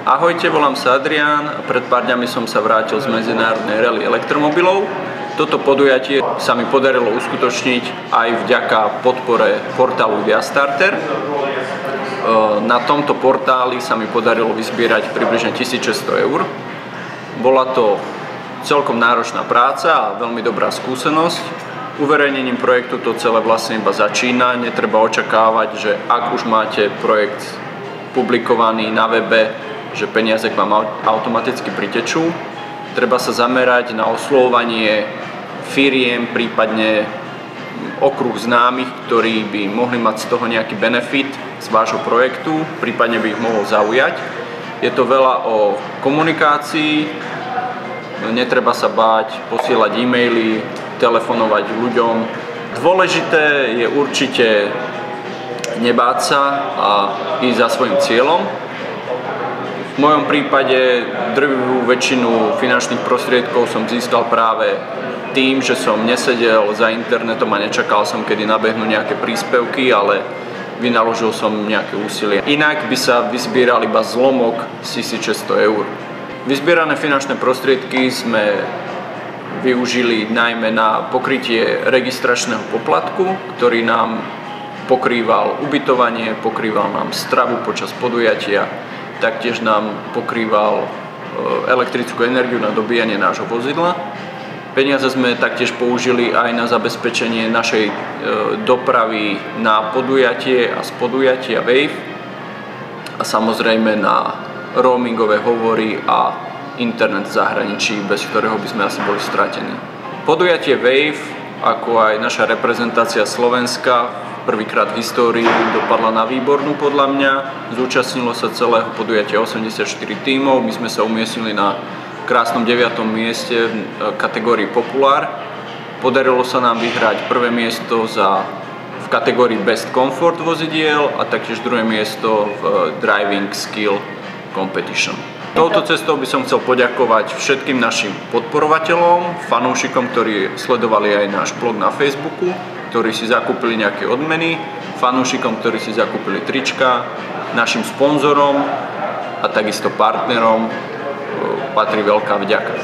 Ahojte, volám sa Adrián a pred pár dňami som sa vrátil z medzinárodnej rally elektromobilov. Toto podujatie sa mi podarilo uskutočniť aj vďaka podpore portálu Viastarter. Na tomto portáli sa mi podarilo vyzbierať približne 1600 eur. Bola to celkom náročná práca a veľmi dobrá skúsenosť. Uverejnením projektu to celé vlastne iba začína. Netreba očakávať, že ak už máte projekt publikovaný na webe, že peniaze k vám automaticky pritečú. Treba sa zamerať na oslovovanie firiem, prípadne okruh známych, ktorí by mohli mať z toho nejaký benefit z vášho projektu, prípadne by ich mohol zaujať. Je to veľa o komunikácii, netreba sa báť posielať e-maily, telefonovať ľuďom. Dôležité je určite nebáť sa a ísť za svojím cieľom. V mojom prípade drvivú väčšinu finančných prostriedkov som získal práve tým, že som nesedel za internetom a nečakal som, kedy nabehnú nejaké príspevky, ale vynaložil som nejaké úsilie. Inak by sa vyzbieral iba zlomok z 1600 eur. Vyzbierané finančné prostriedky sme využili najmä na pokrytie registračného poplatku, ktorý nám pokrýval ubytovanie, pokrýval nám stravu počas podujatia, taktiež nám pokrýval elektrickú energiu na dobíjanie nášho vozidla. Peniaze sme taktiež použili aj na zabezpečenie našej dopravy na podujatie a z podujatia Wave a samozrejme na roamingové hovory a internet v zahraničí, bez ktorého by sme asi boli stratení. Podujatie Wave, ako aj naša reprezentácia Slovenska, prvýkrát v histórii dopadla na výbornú podľa mňa. Zúčastnilo sa celého podujatia 84 tímov, my sme sa umiestnili na krásnom 9. mieste v kategórii Populár. Podarilo sa nám vyhrať prvé miesto v kategórii Best Comfort vozidiel a taktiež druhé miesto v Driving Skill Competition. Touto cestou by som chcel poďakovať všetkým našim podporovateľom, fanúšikom, ktorí sledovali aj náš blog na Facebooku, ktorí si zakúpili nejaké odmeny, fanúšikom, ktorí si zakúpili trička, našim sponzorom a takisto partnerom patrí veľká vďaka.